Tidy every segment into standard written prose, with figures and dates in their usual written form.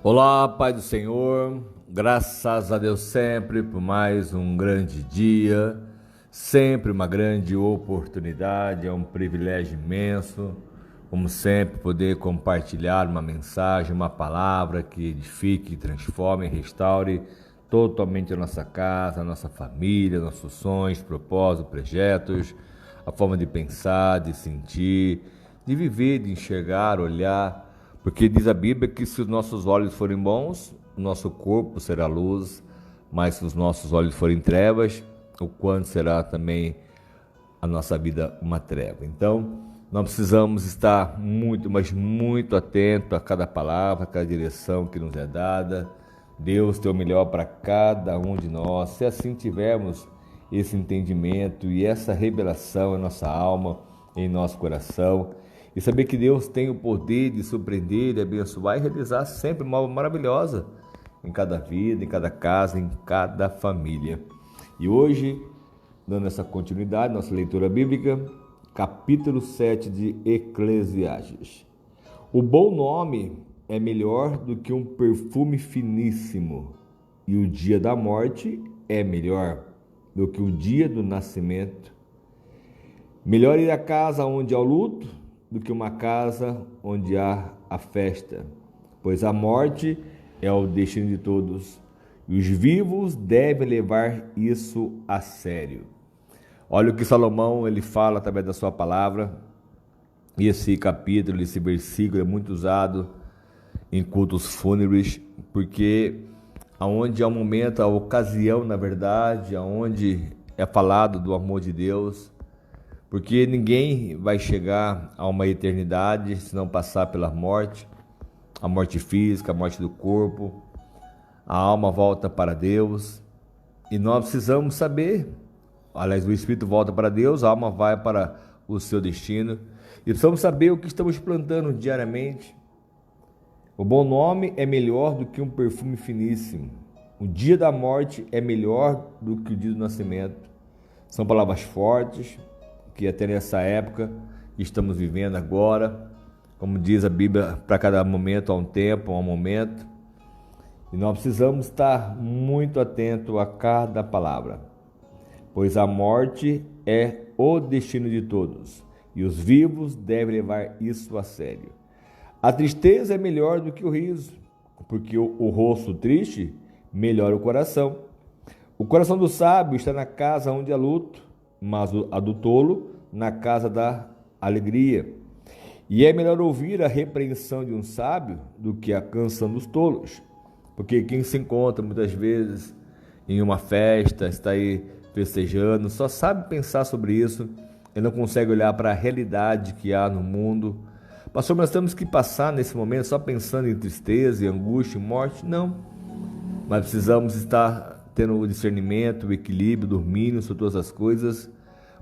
Olá, Pai do Senhor, graças a Deus sempre por mais um grande dia, sempre uma grande oportunidade, é um privilégio imenso, como sempre, poder compartilhar uma mensagem, uma palavra que edifique, transforme e restaure totalmente a nossa casa, a nossa família, nossos sonhos, propósitos, projetos, a forma de pensar, de sentir, de viver, de enxergar, olhar. Porque diz a Bíblia que se os nossos olhos forem bons, o nosso corpo será luz, mas se os nossos olhos forem trevas, o quanto será também a nossa vida uma treva. Então, nós precisamos estar muito, mas muito atento a cada palavra, a cada direção que nos é dada. Deus tem o melhor para cada um de nós. Se assim tivermos esse entendimento e essa revelação em nossa alma, em nosso coração, e saber que Deus tem o poder de surpreender, de abençoar e realizar sempre uma obra maravilhosa em cada vida, em cada casa, em cada família. E hoje, dando essa continuidade, nossa leitura bíblica, capítulo 7 de Eclesiastes. O bom nome é melhor do que um perfume finíssimo, e o dia da morte é melhor do que o dia do nascimento. Melhor ir à casa onde há o luto do que uma casa onde há a festa, pois a morte é o destino de todos, e os vivos devem levar isso a sério. Olha o que Salomão ele fala através da sua palavra, e esse capítulo, esse versículo é muito usado em cultos fúnebres, porque aonde há um momento, a ocasião, na verdade, aonde é falado do amor de Deus, porque ninguém vai chegar a uma eternidade se não passar pela morte, a morte física, a morte do corpo, a alma volta para Deus, e nós precisamos saber, aliás, o espírito volta para Deus, a alma vai para o seu destino, e precisamos saber o que estamos plantando diariamente. O bom nome é melhor do que um perfume finíssimo, o dia da morte é melhor do que o dia do nascimento. São palavras fortes, que até nessa época que estamos vivendo agora, como diz a Bíblia, para cada momento há um tempo, há um momento, e nós precisamos estar muito atentos a cada palavra, pois a morte é o destino de todos, e os vivos devem levar isso a sério. A tristeza é melhor do que o riso, porque o rosto triste melhora o coração. O coração do sábio está na casa onde há luto, mas a do tolo na casa da alegria. E é melhor ouvir a repreensão de um sábio do que a canção dos tolos, porque quem se encontra muitas vezes em uma festa, está aí festejando, só sabe pensar sobre isso e não consegue olhar para a realidade que há no mundo. Pastor, nós temos que passar nesse momento só pensando em tristeza, em angústia, em morte? Não. Mas precisamos estar tendo o discernimento, o equilíbrio, domínio sobre todas as coisas,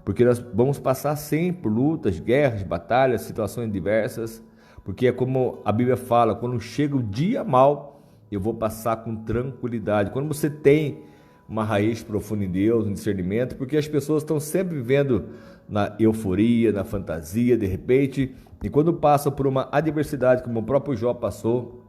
porque nós vamos passar sempre por lutas, guerras, batalhas, situações diversas, porque é como a Bíblia fala, quando chega o dia mau, eu vou passar com tranquilidade. Quando você tem uma raiz profunda em Deus, um discernimento, porque as pessoas estão sempre vivendo na euforia, na fantasia, de repente, e quando passam por uma adversidade, como o próprio Jó passou,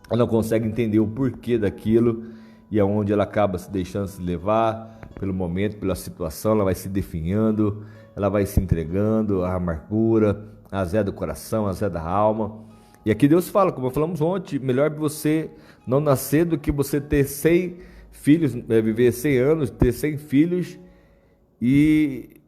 ela não consegue entender o porquê daquilo, e é onde ela acaba se deixando se levar pelo momento, pela situação, ela vai se definhando, ela vai se entregando à amargura, à azeda do coração, à azeda da alma. E aqui Deus fala, como falamos ontem, melhor você não nascer do que você ter 100 filhos, viver 100 anos, ter 100 filhos, e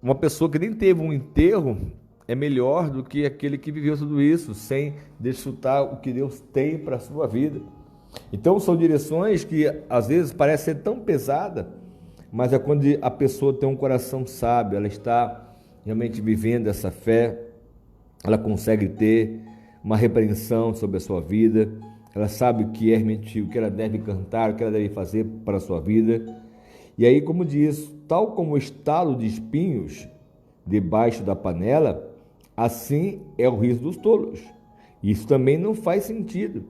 uma pessoa que nem teve um enterro é melhor do que aquele que viveu tudo isso, sem desfrutar o que Deus tem para a sua vida. Então são direções que às vezes parecem ser tão pesadas, mas é quando a pessoa tem um coração sábio, ela está realmente vivendo essa fé, ela consegue ter uma repreensão sobre a sua vida, ela sabe o que é realmente, o que ela deve cantar, o que ela deve fazer para a sua vida. E aí, como diz, tal como o estalo de espinhos debaixo da panela, assim é o riso dos tolos. Isso também não faz sentido.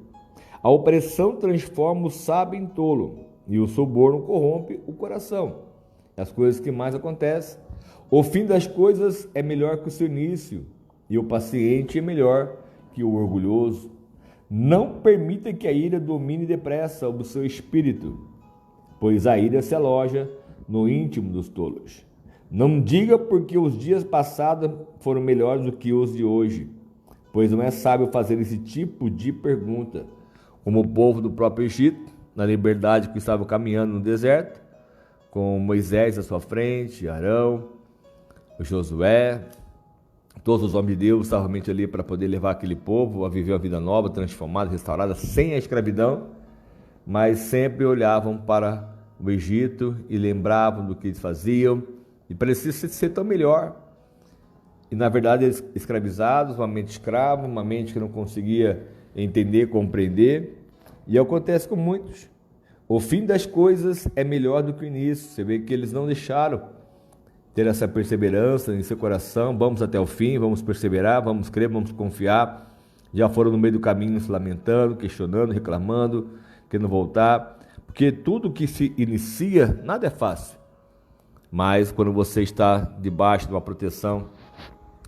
A opressão transforma o sábio em tolo, e o suborno corrompe o coração. As coisas que mais acontecem. O fim das coisas é melhor que o seu início, e o paciente é melhor que o orgulhoso. Não permita que a ira domine depressa o seu espírito, pois a ira se aloja no íntimo dos tolos. Não diga porque os dias passados foram melhores do que os de hoje, pois não é sábio fazer esse tipo de pergunta. Como o povo do próprio Egito, na liberdade que estava caminhando no deserto, com Moisés à sua frente, Arão, Josué, todos os homens de Deus estavam realmente ali para poder levar aquele povo a viver uma vida nova, transformada, restaurada, sem a escravidão, mas sempre olhavam para o Egito e lembravam do que eles faziam, e parecia ser tão melhor. E na verdade eles escravizados, uma mente escrava, uma mente que não conseguia entender, compreender. E acontece com muitos. O fim das coisas é melhor do que o início. Você vê que eles não deixaram ter essa perseverança em seu coração. Vamos até o fim, vamos perseverar, vamos crer, vamos confiar. Já foram no meio do caminho se lamentando, questionando, reclamando, querendo voltar. Porque tudo que se inicia, nada é fácil. Mas quando você está debaixo de uma proteção,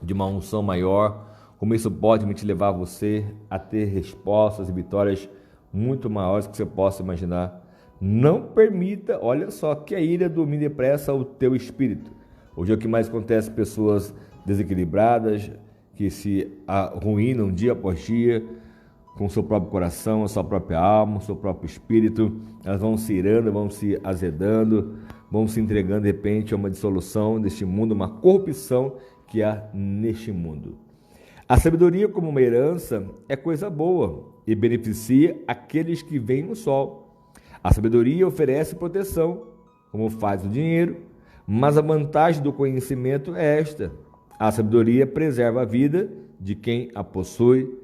de uma unção maior, como isso pode te levar a você a ter respostas e vitórias muito maiores que você possa imaginar. Não permita, olha só, que a ira domine depressa o teu espírito. Hoje é o que mais acontece, pessoas desequilibradas, que se arruinam dia após dia, com o seu próprio coração, a sua própria alma, o seu próprio espírito. Elas vão se irando, vão se azedando, vão se entregando de repente a uma dissolução deste mundo, uma corrupção que há neste mundo. A sabedoria como uma herança é coisa boa e beneficia aqueles que veem o sol. A sabedoria oferece proteção, como faz o dinheiro, mas a vantagem do conhecimento é esta: a sabedoria preserva a vida de quem a possui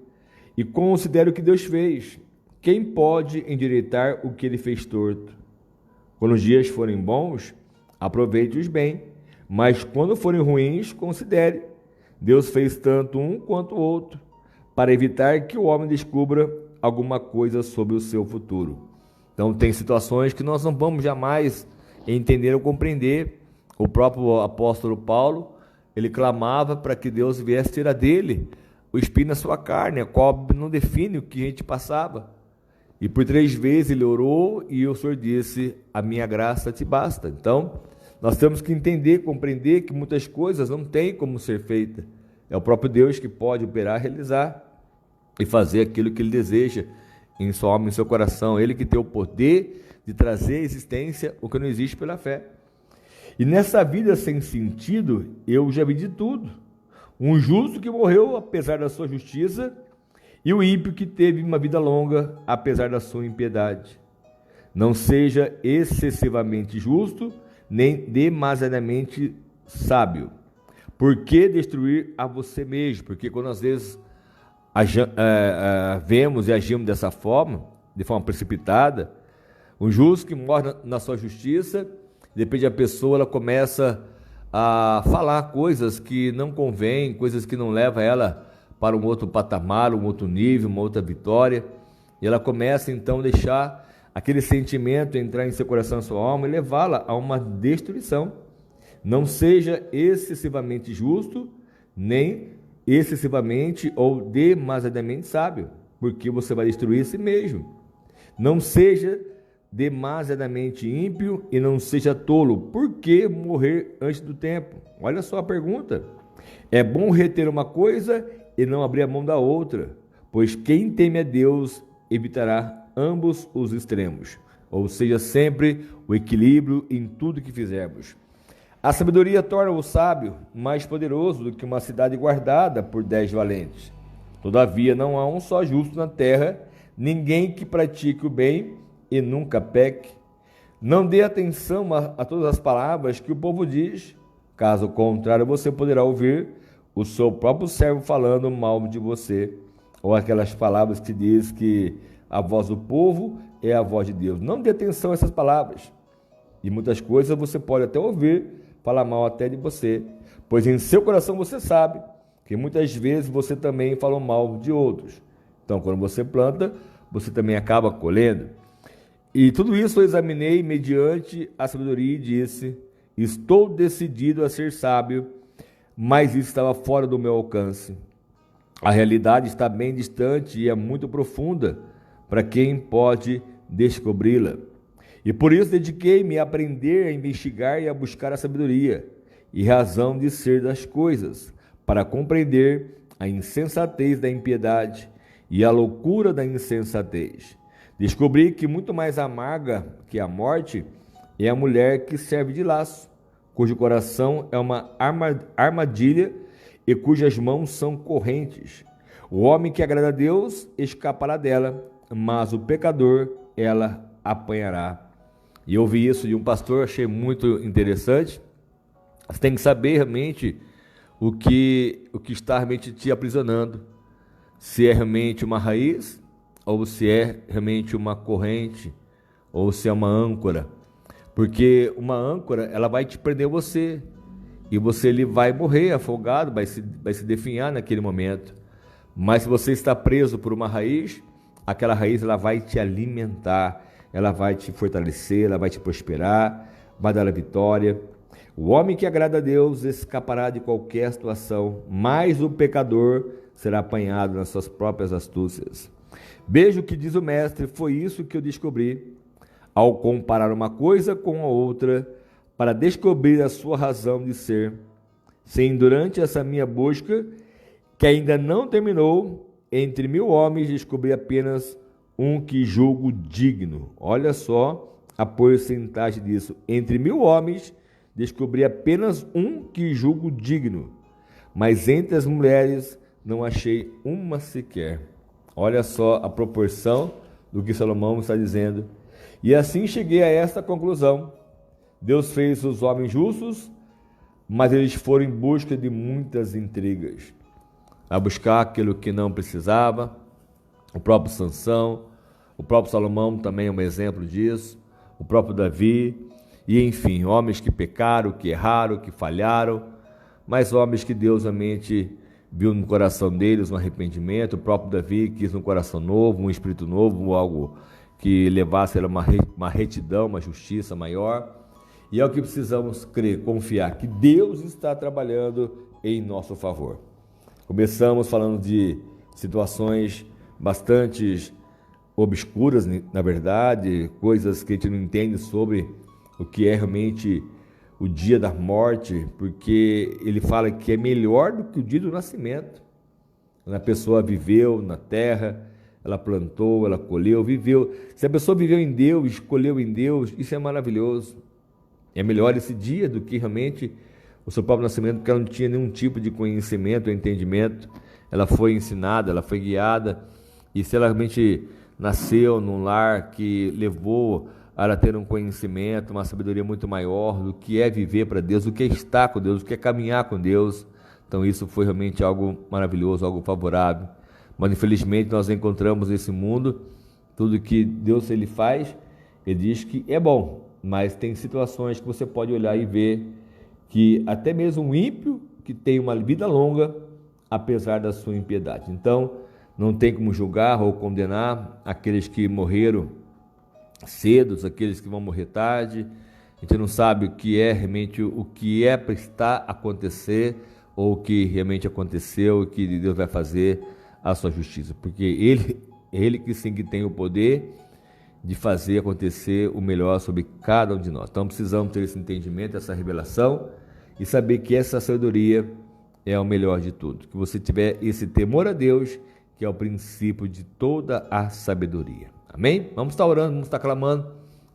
e considera o que Deus fez. Quem pode endireitar o que ele fez torto? Quando os dias forem bons, aproveite-os bem, mas quando forem ruins, considere. Deus fez tanto um quanto o outro, para evitar que o homem descubra alguma coisa sobre o seu futuro. Então tem situações que nós não vamos jamais entender ou compreender. O próprio apóstolo Paulo, ele clamava para que Deus viesse tirar dele o espinho na sua carne, a qual não define o que a gente passava. E por 3 vezes ele orou e o Senhor disse: a minha graça te basta. Então, nós temos que entender, compreender que muitas coisas não têm como ser feitas. É o próprio Deus que pode operar, realizar e fazer aquilo que Ele deseja em sua alma, em seu coração. Ele que tem o poder de trazer à existência o que não existe pela fé. E nessa vida sem sentido, eu já vi de tudo. Um justo que morreu apesar da sua justiça, e o ímpio que teve uma vida longa apesar da sua impiedade. Não seja excessivamente justo, nem demasiadamente sábio. Por que destruir a você mesmo? Porque quando às vezes vemos e agimos dessa forma, de forma precipitada, um justo que morre na sua justiça, depende da pessoa, ela começa a falar coisas que não convém, coisas que não levam ela para um outro patamar, um outro nível, uma outra vitória, e ela começa então a deixar aquele sentimento entrar em seu coração, em sua alma e levá-la a uma destruição. Não seja excessivamente justo, nem excessivamente ou demasiadamente sábio, porque você vai destruir a si mesmo. Não seja demasiadamente ímpio e não seja tolo. Por que morrer antes do tempo? Olha só a pergunta. É bom reter uma coisa e não abrir a mão da outra, pois quem teme a Deus evitará ambos os extremos, ou seja, sempre o equilíbrio em tudo que fizermos. A sabedoria torna o sábio mais poderoso do que uma cidade guardada por 10 valentes. Todavia não há um só justo na terra, ninguém que pratique o bem e nunca peque. Não dê atenção a todas as palavras que o povo diz, caso contrário você poderá ouvir o seu próprio servo falando mal de você, ou aquelas palavras que diz que a voz do povo é a voz de Deus. Não dê atenção a essas palavras. E muitas coisas você pode até ouvir falar mal até de você, pois em seu coração você sabe que muitas vezes você também falou mal de outros. Então, quando você planta, você também acaba colhendo. E tudo isso eu examinei mediante a sabedoria e disse: estou decidido a ser sábio, mas isso estava fora do meu alcance. A realidade está bem distante e é muito profunda para quem pode descobri-la. E por isso dediquei-me a aprender, a investigar e a buscar a sabedoria e razão de ser das coisas, para compreender a insensatez da impiedade e a loucura da insensatez. Descobri que muito mais amarga que a morte é a mulher que serve de laço, cujo coração é uma armadilha e cujas mãos são correntes. O homem que agrada a Deus escapará dela, mas o pecador ela apanhará. E eu ouvi isso de um pastor, achei muito interessante. Você tem que saber realmente o que está realmente te aprisionando. Se é realmente uma raiz, ou se é realmente uma corrente, ou se é uma âncora. Porque uma âncora, ela vai te prender você. E você ele vai morrer afogado, vai se definhar naquele momento. Mas se você está preso por uma raiz, aquela raiz ela vai te alimentar, ela vai te fortalecer, ela vai te prosperar, vai dar a vitória. O homem que agrada a Deus escapará de qualquer situação, mas o pecador será apanhado nas suas próprias astúcias. Veja o que diz o mestre, foi isso que eu descobri ao comparar uma coisa com a outra, para descobrir a sua razão de ser. Sim, durante essa minha busca, que ainda não terminou, entre 1000 homens descobri apenas um que julgo digno. Olha só a porcentagem disso. Entre 1000 homens, descobri apenas um que julgo digno. Mas entre as mulheres, não achei uma sequer. Olha só a proporção do que Salomão está dizendo. E assim cheguei a esta conclusão. Deus fez os homens justos, mas eles foram em busca de muitas intrigas. A buscar aquilo que não precisava. O próprio Sansão, o próprio Salomão também é um exemplo disso. O próprio Davi. E enfim, homens que pecaram, que erraram, que falharam. Mas homens que Deus realmente viu no coração deles um arrependimento. O próprio Davi quis um coração novo, um espírito novo, algo que levasse a uma retidão, uma justiça maior. E é o que precisamos crer, confiar, que Deus está trabalhando em nosso favor. Começamos falando de situações bastante obscuras, na verdade, coisas que a gente não entende sobre o que é realmente o dia da morte, porque ele fala que é melhor do que o dia do nascimento. Quando a pessoa viveu na terra, ela plantou, ela colheu, viveu. Se a pessoa viveu em Deus, escolheu em Deus, isso é maravilhoso. É melhor esse dia do que realmente o seu próprio nascimento, porque ela não tinha nenhum tipo de conhecimento ou entendimento. Ela foi ensinada, ela foi guiada. E se ela realmente nasceu num lar que levou a ela ter um conhecimento, uma sabedoria muito maior do que é viver para Deus, do que é estar com Deus, do que é caminhar com Deus. Então isso foi realmente algo maravilhoso, algo favorável. Mas infelizmente nós encontramos nesse mundo tudo que Deus ele faz, ele diz que é bom, mas tem situações que você pode olhar e ver que até mesmo um ímpio que tem uma vida longa, apesar da sua impiedade. Então não tem como julgar ou condenar aqueles que morreram cedo, aqueles que vão morrer tarde. A gente não sabe o que é realmente, o que é para estar a acontecer ou o que realmente aconteceu e que Deus vai fazer a sua justiça, porque ele que sim que tem o poder de fazer acontecer o melhor sobre cada um de nós. Então precisamos ter esse entendimento, essa revelação e saber que essa sabedoria é o melhor de tudo, que você tiver esse temor a Deus, que é o princípio de toda a sabedoria. Amém? Vamos estar orando, vamos estar clamando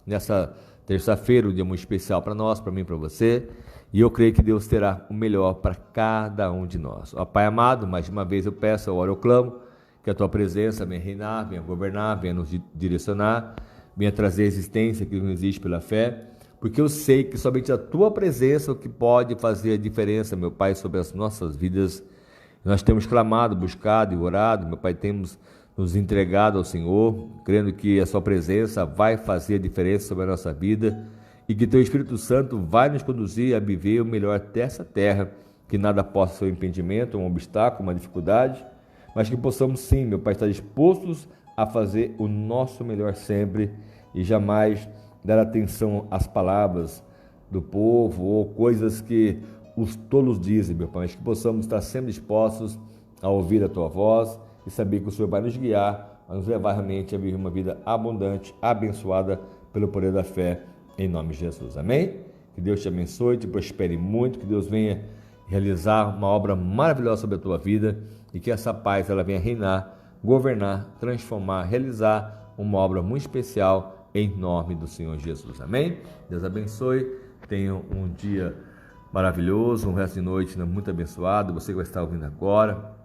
nessa terça-feira, um dia muito especial para nós, para mim, para você. E eu creio que Deus terá o melhor para cada um de nós. Ó Pai amado, mais uma vez eu peço, eu oro, eu clamo, que a Tua presença venha reinar, venha governar, venha nos direcionar, venha trazer existência que não existe pela fé, porque eu sei que somente a Tua presença é o que pode fazer a diferença, meu Pai, sobre as nossas vidas. Nós temos clamado, buscado e orado, meu Pai, temos nos entregado ao Senhor, crendo que a Sua presença vai fazer a diferença sobre a nossa vida e que Teu Espírito Santo vai nos conduzir a viver o melhor dessa terra, que nada possa ser um impedimento, um obstáculo, uma dificuldade, mas que possamos sim, meu Pai, estar dispostos a fazer o nosso melhor sempre e jamais dar atenção às palavras do povo ou coisas que os tolos dizem, meu Pai, mas que possamos estar sempre dispostos a ouvir a tua voz e saber que o Senhor vai nos guiar, vai nos levar realmente a viver uma vida abundante, abençoada pelo poder da fé, em nome de Jesus. Amém? Que Deus te abençoe, te prospere muito, que Deus venha realizar uma obra maravilhosa sobre a tua vida e que essa paz ela venha reinar, governar, transformar, realizar uma obra muito especial em nome do Senhor Jesus. Amém? Deus abençoe, tenha um dia maravilhoso, um resto de noite muito abençoado. Você que vai estar ouvindo agora,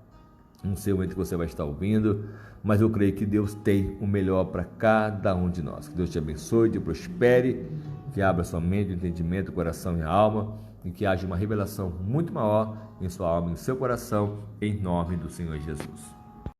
não sei o momento que você vai estar ouvindo, mas eu creio que Deus tem o melhor para cada um de nós. Que Deus te abençoe, te prospere, que abra sua mente, o entendimento, o coração e a alma, e que haja uma revelação muito maior em sua alma e em seu coração, em nome do Senhor Jesus.